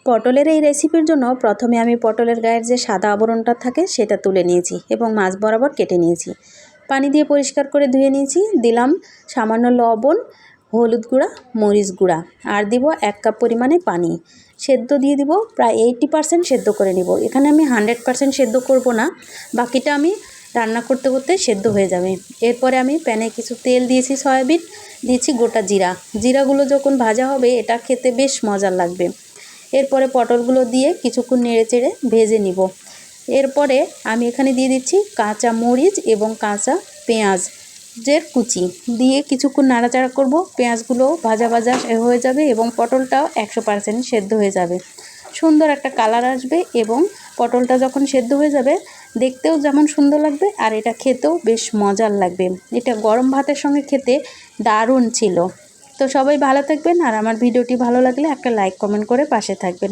পটলের এই রেসিপির জন্য প্রথমে আমি পটলের গায়ের যে সাদা আবরণটা থাকে সেটা তুলে নিয়েছি এবং মাছ বরাবর কেটে নিয়েছি। পানি দিয়ে পরিষ্কার করে ধুয়ে নিয়েছি। দিলাম সামান্য লবণ, হলুদ গুঁড়া, মরিচ গুঁড়া আর দিব 1 কাপ পরিমাণে পানি। সেদ্ধ দিয়ে দিব, প্রায় 80% সেদ্ধ করে নিব। এখানে আমি 100% সেদ্ধ করব না, বাকিটা আমি রান্না করতে করতে সেদ্ধ হয়ে যাবে। এরপরে আমি প্যানে কিছু তেল দিয়েছি, সয়াবিন দিয়েছি, গোটা জিরাগুলো যখন ভাজা হবে এটা খেতে বেশ মজার লাগবে। এরপরে পটলগুলো দিয়ে কিছুক্ষণ নেড়েচেড়ে ভেজে নিব। এরপরে আমি এখানে দিয়ে দিচ্ছি কাঁচা মরিচ এবং কাঁচা পেঁয়াজের কুচি দিয়ে কিছুক্ষণ নাড়াচাড়া করব। পেঁয়াজগুলো ভাজা ভাজা হয়ে যাবে এবং পটলটাও 100% সেদ্ধ হয়ে যাবে। সুন্দর একটা কালার আসবে এবং পটলটা যখন সেদ্ধ হয়ে যাবে দেখতেও যেমন সুন্দর লাগবে আর এটা খেতেও বেশ মজার লাগবে। এটা গরম ভাতের সঙ্গে খেতে দারুণ ছিল। তো সবাই ভালো থাকবেন আর আমার ভিডিওটি ভালো লাগলে একটা লাইক কমেন্ট করে পাশে থাকবেন।